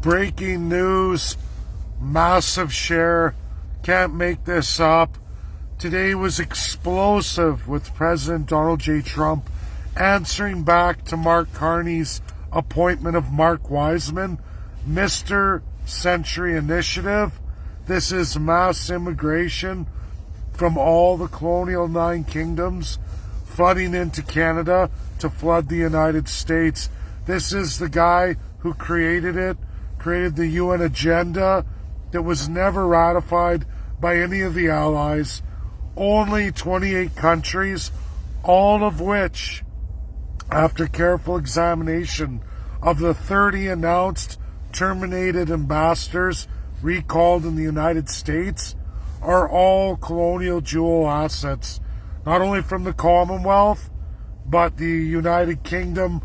Breaking news, massive share, can't make this up. Today was explosive with President Donald J. Trump answering back to Mark Carney's appointment of Mark Wiseman, Mr. Century Initiative. This is mass immigration from all the colonial 9 kingdoms flooding into Canada to flood the United States. This is the guy who created it, created the UN agenda that was never ratified by any of the allies. Only 28 countries, all of which, after careful examination of the 30 announced terminated ambassadors recalled in the United States, are all colonial jewel assets, not only from the Commonwealth, but the United Kingdom,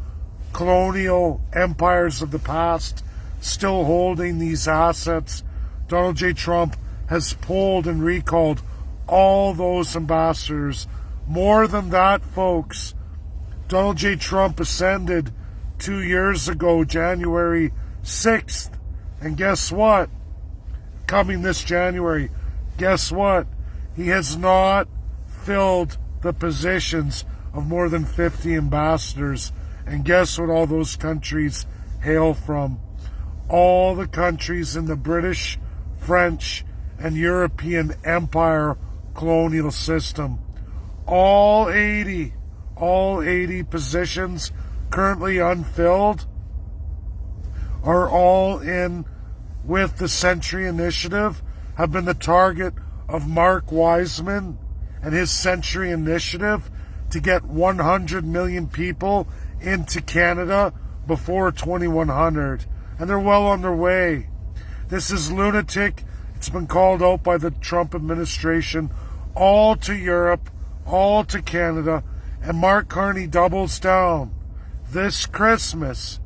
colonial empires of the past, still holding these assets. Donald J. Trump has pulled and recalled all those ambassadors. More than that, folks, Donald J. Trump ascended 2 years ago, January 6th. And guess what? Coming this January, guess what? He has not filled the positions of more than 50 ambassadors. And guess what all those countries hail from? All the countries in the British, French, and European Empire colonial system. All 80 positions currently unfilled are all in with the Century Initiative, have been the target of Mark Wiseman and his Century Initiative to get 100 million people into Canada before 2100. And they're well on their way. This is lunatic. It's been called out by the Trump administration, all to Europe, all to Canada, and Mark Carney doubles down this Christmas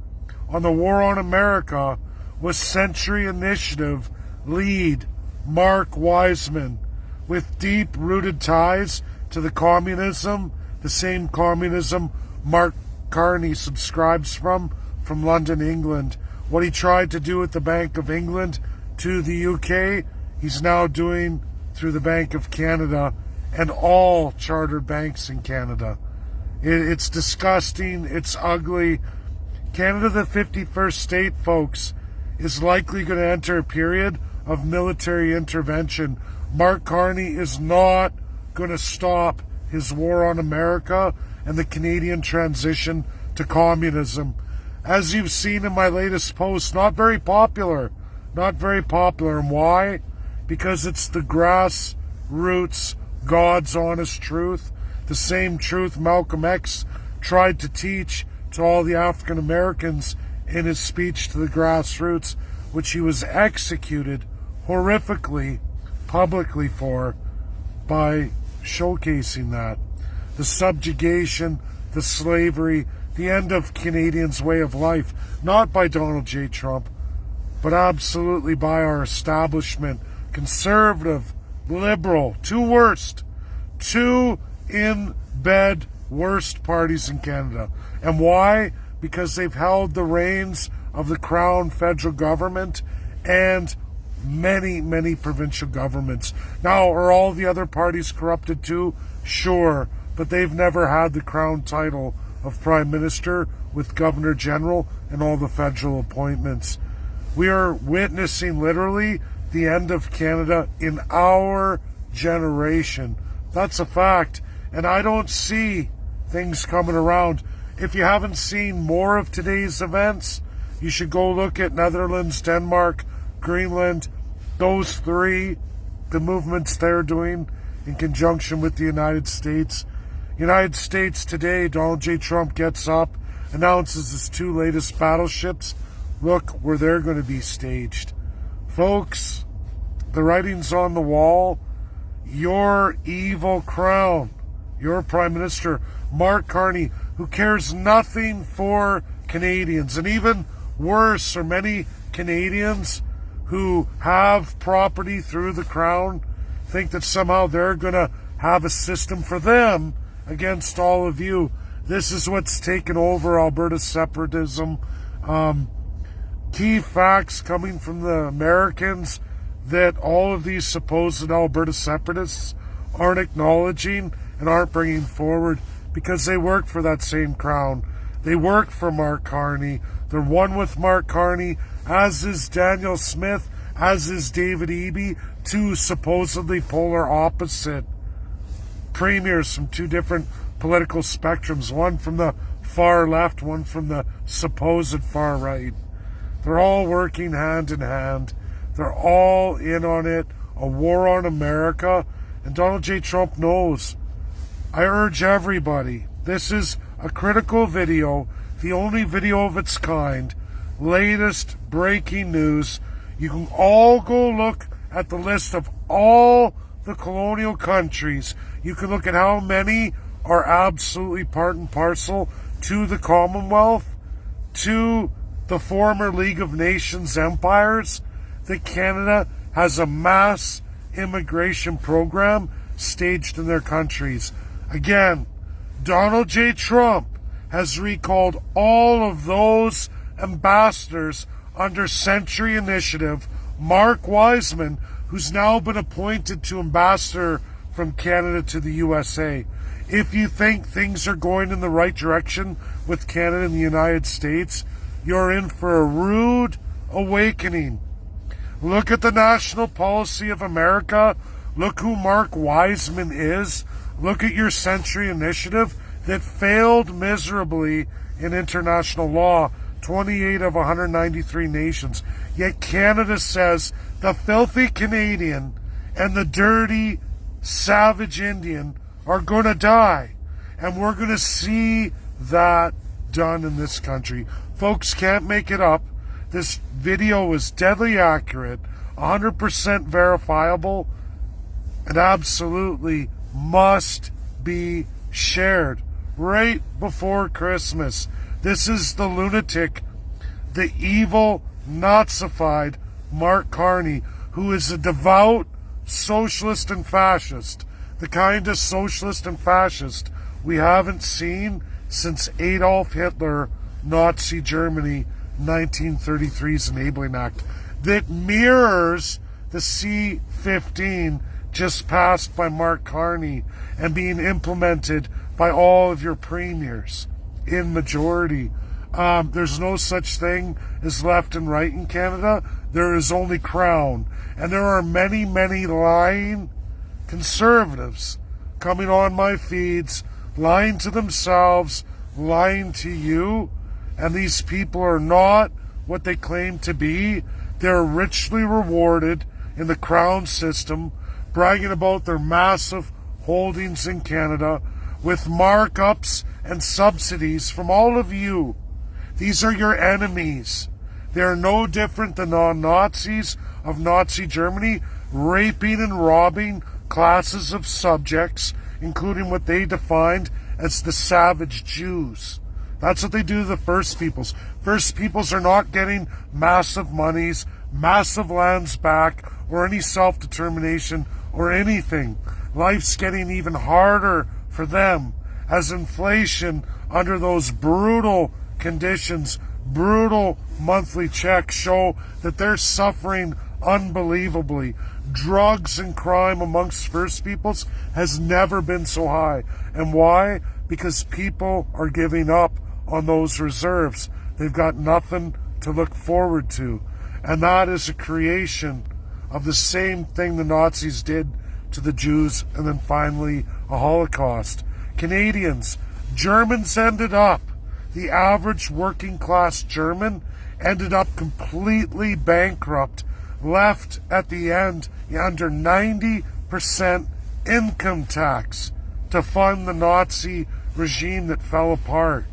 on the war on America with Century Initiative lead Mark Wiseman, with deep-rooted ties to the communism, the same communism Mark Carney subscribes from London, England. What he tried to do at the Bank of England to the UK, he's now doing through the Bank of Canada and all chartered banks in Canada. It's disgusting. It's ugly. Canada, the 51st state, folks, is likely going to enter a period of military intervention. Mark Carney is not going to stop his war on America and the Canadian transition to communism. As you've seen in my latest post, not very popular. Not very popular. And why? Because it's the grassroots, God's honest truth. The same truth Malcolm X tried to teach to all the African Americans in his speech to the grassroots, which he was executed horrifically, publicly for, by showcasing that. The subjugation, the slavery, the end of Canadians' way of life, not by Donald J. Trump, but absolutely by our establishment, conservative, liberal, two in-bed worst parties in Canada. And why? Because they've held the reins of the Crown federal government and many provincial governments. Now, are all the other parties corrupted too? Sure, but they've never had the Crown title of Prime Minister with Governor General and all the federal appointments. We are witnessing literally the end of Canada in our generation. That's a fact. And I don't see things coming around. If you haven't seen more of today's events, you should go look at Netherlands, Denmark, Greenland, those 3, the movements they're doing in conjunction with the United States. United States today, Donald J. Trump gets up, announces his 2 latest battleships. Look where they're going to be staged. Folks, the writing's on the wall. Your evil crown, your Prime Minister, Mark Carney, who cares nothing for Canadians, and even worse are many Canadians who have property through the Crown, think that somehow they're going to have a system for them against all of you. This is what's taken over Alberta separatism. key facts coming from the Americans that all of these supposed Alberta separatists aren't acknowledging and aren't bringing forward, because they work for that same crown. They work for Mark Carney. They're one with Mark Carney, as is Danielle Smith, as is David Eby, two supposedly polar opposite premiers from two different political spectrums, one from the far left, one from the supposed far right. They're all working hand in hand. They're all in on it, a war on America, and Donald J. Trump knows. I urge everybody, this is a critical video, the only video of its kind, latest breaking news. You can all go look at the list of all the colonial countries. You can look at how many are absolutely part and parcel to the Commonwealth, to the former League of Nations empires, that Canada has a mass immigration program staged in their countries. Again, Donald J. Trump has recalled all of those ambassadors under Century Initiative. Mark Wiseman, who's now been appointed to ambassador from Canada to the USA. If you think things are going in the right direction with Canada and the United States, you're in for a rude awakening. Look at the national policy of America. Look who Mark Wiseman is. Look at your Century Initiative that failed miserably in international law, 28 of 193 nations. Yet Canada says the filthy Canadian and the dirty, savage Indian are going to die. And we're going to see that done in this country. Folks can't make it up. This video is deadly accurate, 100% verifiable, and absolutely must be shared right before Christmas. This is the lunatic, the evil, Nazified Mark Carney, who is a devout socialist and fascist, the kind of socialist and fascist we haven't seen since Adolf Hitler, Nazi Germany, 1933's Enabling Act, that mirrors the C-15 just passed by Mark Carney and being implemented by all of your premiers in majority. There's no such thing as left and right in Canada. There is only Crown. And there are many, many lying conservatives coming on my feeds, lying to themselves, lying to you. And these people are not what they claim to be. They're richly rewarded in the Crown system, bragging about their massive holdings in Canada with markups and subsidies from all of you. These are your enemies. They are no different than non-Nazis of Nazi Germany, raping and robbing classes of subjects, including what they defined as the savage Jews. That's what they do to the First Peoples. First Peoples are not getting massive monies, massive lands back, or any self-determination or anything. Life's getting even harder for them as inflation under those brutal conditions, brutal monthly checks show that they're suffering unbelievably. Drugs and crime amongst First Peoples has never been so high. And why? Because people are giving up on those reserves. They've got nothing to look forward to. And that is a creation of the same thing the Nazis did to the Jews, and then finally a Holocaust. Canadians, Germans ended up, the average working class German ended up completely bankrupt, left at the end under 90% income tax to fund the Nazi regime that fell apart.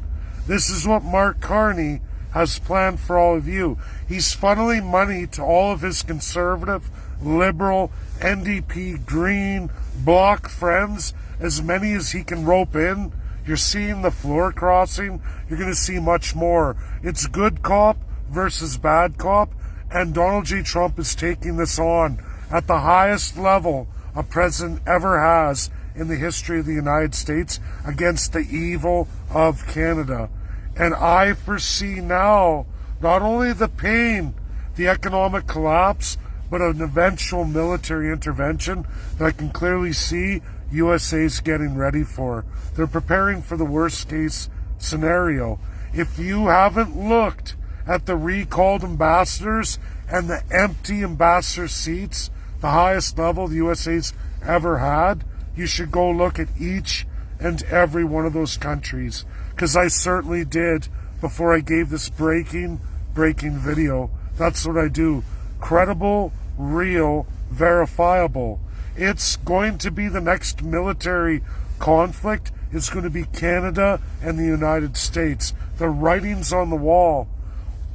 This is what Mark Carney has planned for all of you. He's funneling money to all of his conservative, liberal, NDP, Green, Bloc friends, as many as he can rope in. You're seeing the floor crossing. You're going to see much more. It's good cop versus bad cop, and Donald J. Trump is taking this on at the highest level a president ever has in the history of the United States against the evil of Canada. And I foresee now not only the pain, the economic collapse, but an eventual military intervention that I can clearly see USA's getting ready for. They're preparing for the worst case scenario. If you haven't looked at the recalled ambassadors and the empty ambassador seats, the highest level the USA's ever had, you should go look at each and every one of those countries, because I certainly did before I gave this breaking video. That's what I do. Credible, real, verifiable. It's going to be the next military conflict. It's going to be Canada and the United States. The writing's on the wall.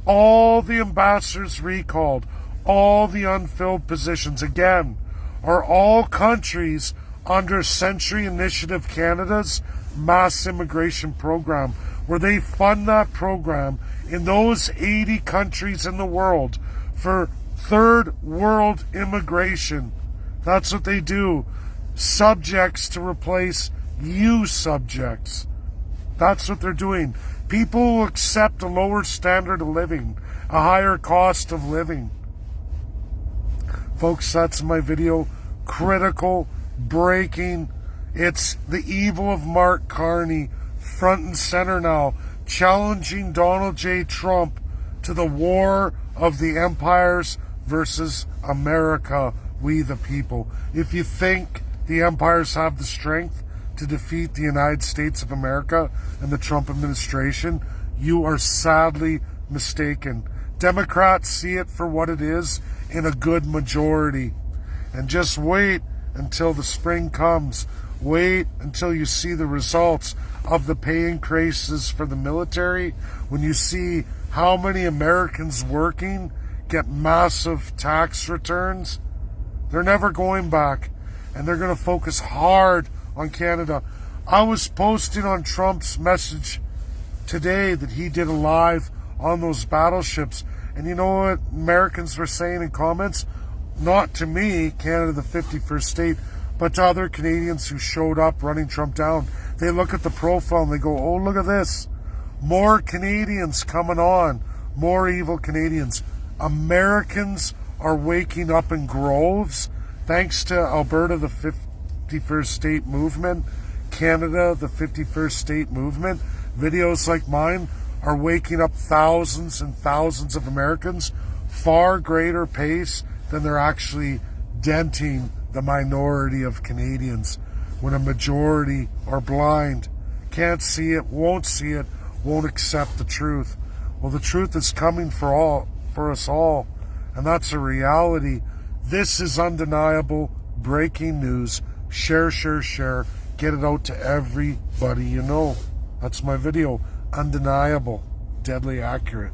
All the ambassadors recalled, all the unfilled positions, again, are all countries under Century Initiative Canada's mass immigration program, where they fund that program in those 80 countries in the world for third world immigration. That's what they do. Subjects to replace you subjects. That's what they're doing. People will accept a lower standard of living, a higher cost of living. Folks, that's my video. Critical, breaking. It's the evil of Mark Carney, front and center now, challenging Donald J. Trump to the war of the empires versus America, we the people. If you think the empires have the strength to defeat the United States of America and the Trump administration, you are sadly mistaken. Democrats see it for what it is in a good majority. And just wait until the spring comes. Wait until you see the results of the pay increases for the military, when you see how many Americans working get massive tax returns. They're never going back, and they're going to focus hard on Canada. I was posting on Trump's message today that he did a live on those battleships, and you know what Americans were saying in comments? Not to me, Canada the 51st state, but to other Canadians who showed up running Trump down. They look at the profile and they go, oh, look at this. More Canadians coming on. More evil Canadians. Americans are waking up in groves, thanks to Alberta, the 51st state movement, Canada, the 51st state movement. Videos like mine are waking up thousands and thousands of Americans, far greater pace than they're actually denting the minority of Canadians, when a majority are blind, can't see it, won't accept the truth. Well, the truth is coming for us all, and that's a reality. This is undeniable, breaking news. Share, share, share. Get it out to everybody you know. That's my video. Undeniable, deadly accurate.